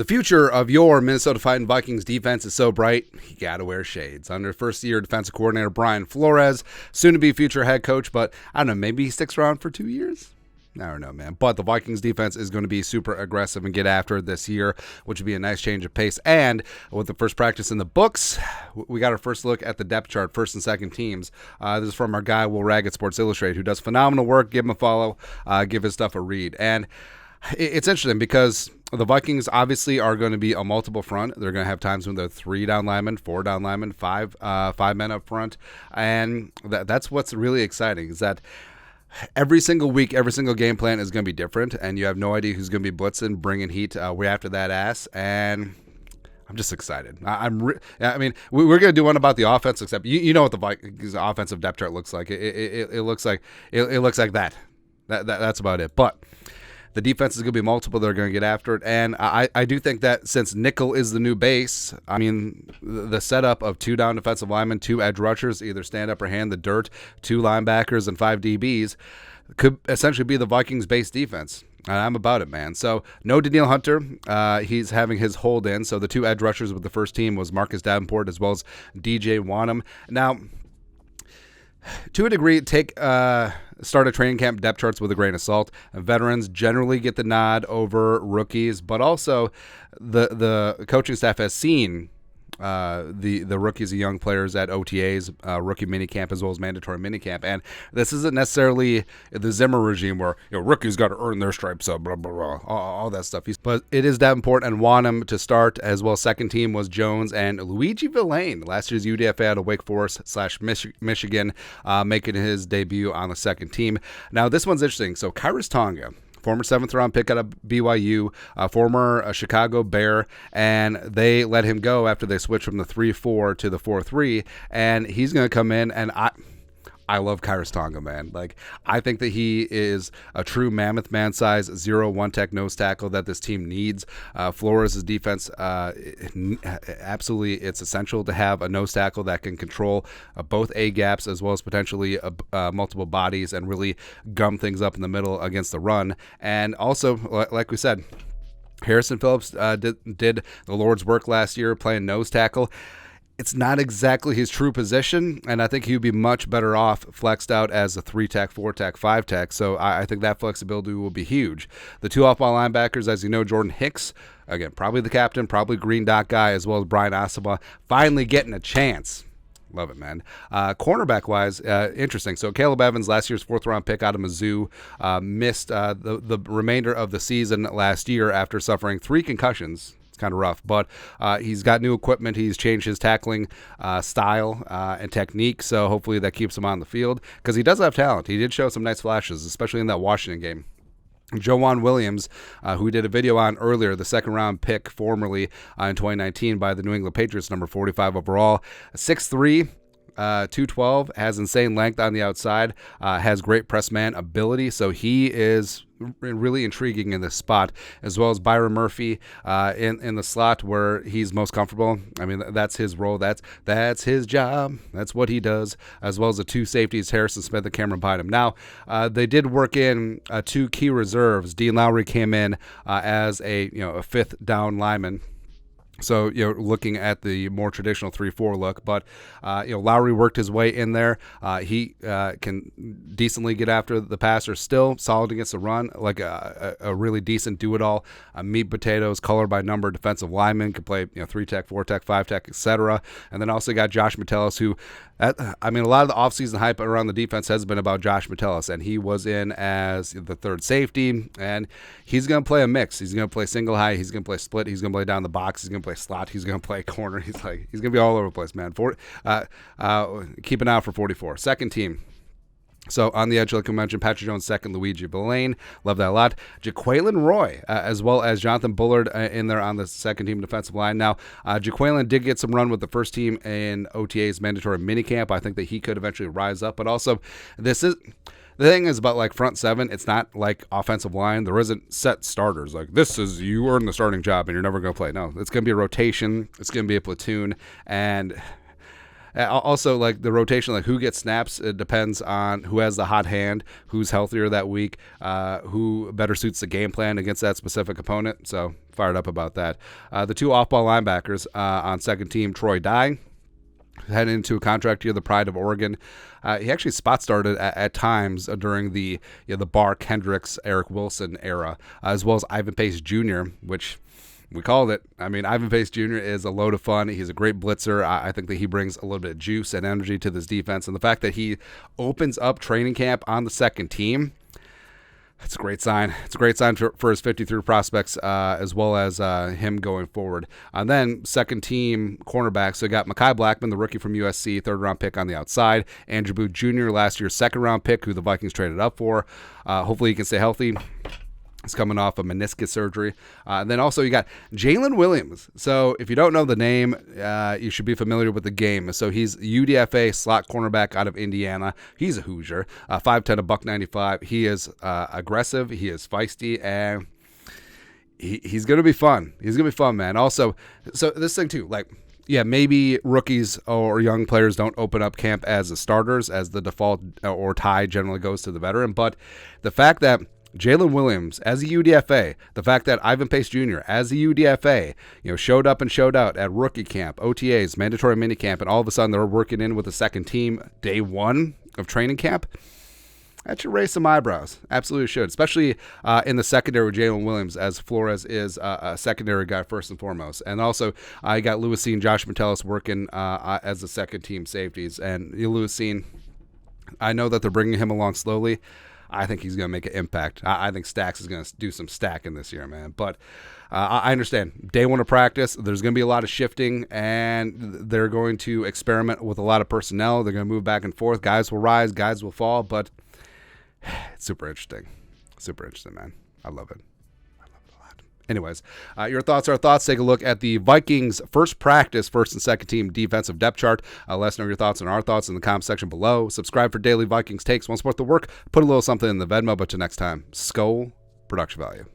The future of your Minnesota Vikings defense is so bright, you got to wear shades. Under first-year defensive coordinator Brian Flores, soon-to-be future head coach, but I don't know, maybe he sticks around for 2 years? I don't know, man. But the Vikings defense is going to be super aggressive and get after it this year, which would be a nice change of pace. And with the first practice in the books, we got our first look at the depth chart, first and second teams. This is from our guy, Will Ragg at Sports Illustrated, who does phenomenal work. Give him a follow. Give his stuff a read. And it's interesting because the Vikings obviously are going to be a multiple front. They're going to have times when they're 3 down linemen, 4 down linemen, five men up front. And that's what's really exciting is that every single week, every single game plan is going to be different, and you have no idea who's going to be blitzing, bringing heat way after that ass, and I'm just excited. I mean, we're going to do one about the offense, except you know what the Vikings offensive depth chart looks like. It looks like that. That's about it. But the defense is going to be multiple. They're going to get after it. And I do think that since nickel is the new base, I mean, the setup of 2 down defensive linemen, 2 edge rushers, either stand up or hand the dirt, 2 linebackers, and 5 DBs could essentially be the Vikings' base defense. And I'm about it, man. So no Danielle Hunter. He's having his hold in. So the 2 edge rushers with the first team was Marcus Davenport as well as DJ Wanham. Now, to a degree, take start a training camp depth charts with a grain of salt. Veterans generally get the nod over rookies, but also the coaching staff has seen the rookies and young players at OTAs, rookie minicamp as well as mandatory minicamp, and this isn't necessarily the Zimmer regime where rookies got to earn their stripes, so blah blah blah, all that stuff. But it is Davenport and Wanham to start, as well. Second team was Jones and Luigi Villain, last year's UDFA out of Wake Forest / Michigan, making his debut on the second team. Now this one's interesting. So Khyiris Tonga, former 7th-round pick out of BYU, former Chicago Bear, and they let him go after they switched from the 3-4 to the 4-3, and he's going to come in, and I love Khyiris Tonga, man. Like, I think that he is a true mammoth man-size 0-1 tech nose tackle that this team needs. Flores' defense, absolutely, it's essential to have a nose tackle that can control both A-gaps as well as potentially multiple bodies and really gum things up in the middle against the run. And also, like we said, Harrison Phillips did the Lord's work last year playing nose tackle. It's not exactly his true position, and I think he would be much better off flexed out as a 3-tech, 4-tech, 5-tech, so I think that flexibility will be huge. The 2 off-ball linebackers, as you know, Jordan Hicks, again, probably the captain, probably green dot guy, as well as Brian Asaba, finally getting a chance. Love it, man. Cornerback-wise, interesting. So Caleb Evans, last year's 4th-round pick out of Mizzou, missed the remainder of the season last year after suffering 3 concussions. Kind of rough, but he's got new equipment. He's changed his tackling style and technique, so hopefully that keeps him on the field because he does have talent. He did show some nice flashes, especially in that Washington game. Joejuan Williams, who we did a video on earlier, the 2nd-round pick formerly in 2019 by the New England Patriots, number 45 overall, 6'3", 212, has insane length on the outside, has great press man ability, so he is really intriguing in this spot, as well as Byron Murphy in the slot where he's most comfortable. I mean, that's his role. That's his job. That's what he does, as well as the 2 safeties, Harrison Smith and Cameron Bynum. Now, they did work in 2 key reserves. Dean Lowry came in as a 5th down lineman. So, looking at the more traditional 3-4 look, but, Lowry worked his way in there. He can decently get after the passer, still solid against the run, like a really decent do-it-all, meat potatoes, color by number defensive lineman, can play, 3-tech, 4-tech, 5-tech, etc. And then also got Josh Metellus, who, a lot of the offseason hype around the defense has been about Josh Metellus, and he was in as the 3rd safety, and he's going to play a mix. He's going to play single high, he's going to play split, he's going to play down the box, he's going to play slot, he's going to play corner, he's going to be all over the place, man. Keep an eye out for 44. Second team. So on the edge, like I mentioned, Patrick Jones second, Luigi Villain, love that a lot. Jaquelin Roy, as well as Jonathan Bullard in there on the second team defensive line. Now, Jaquelin did get some run with the first team in OTA's mandatory minicamp. I think that he could eventually rise up, but also the thing is about like front 7, it's not like offensive line. There isn't set starters. Like you earn the starting job and you're never going to play. No, it's going to be a rotation. It's going to be a platoon. And Also, like the rotation, like who gets snaps, it depends on who has the hot hand, who's healthier that week, who better suits the game plan against that specific opponent. So fired up about that. The two off-ball linebackers on second team, Troy Dye, heading into a contract year, the pride of Oregon. He actually spot started at times during the Barr, Kendricks, Eric Wilson era, as well as Ivan Pace Jr., which we called it. I mean, Ivan Pace Jr. is a load of fun. He's a great blitzer. I think that he brings a little bit of juice and energy to this defense. And the fact that he opens up training camp on the second team, it's a great sign. It's a great sign for his 53 prospects, as well as him going forward. And then second team cornerbacks. So we got Mekhi Blackman, the rookie from USC, third-round pick on the outside. Andrew Booth Jr., last year's second-round pick, who the Vikings traded up for. Hopefully he can stay healthy. He's coming off a meniscus surgery. And then also you got Jalen Williams. So if you don't know the name, you should be familiar with the game. So he's UDFA slot cornerback out of Indiana. He's a Hoosier, 5'10", $195. He is aggressive. He is feisty, and he's going to be fun. He's going to be fun, man. Also, so this thing too, like, yeah, maybe rookies or young players don't open up camp as the starters, as the default or tie generally goes to the veteran. But the fact that Jalen Williams as a UDFA, the fact that Ivan Pace Jr. as a UDFA, showed up and showed out at rookie camp, OTAs, mandatory minicamp, and all of a sudden they're working in with the second team day one of training camp, that should raise some eyebrows. Absolutely should, especially in the secondary with Jalen Williams, as Flores is a secondary guy first and foremost. And also, I got Lewisine and Josh Metellus working as the second team safeties. And Lewisine, I know that they're bringing him along slowly. I think he's going to make an impact. I think Stacks is going to do some stacking this year, man. But I understand. Day one of practice, there's going to be a lot of shifting, and they're going to experiment with a lot of personnel. They're going to move back and forth. Guys will rise, guys will fall, but it's super interesting. Super interesting, man. I love it. Anyways, your thoughts are thoughts. Take a look at the Vikings' first practice, first and second team defensive depth chart. Let us know your thoughts and our thoughts in the comment section below. Subscribe for daily Vikings takes. Want to support the work? Put a little something in the Venmo. But till next time, Skol, production value.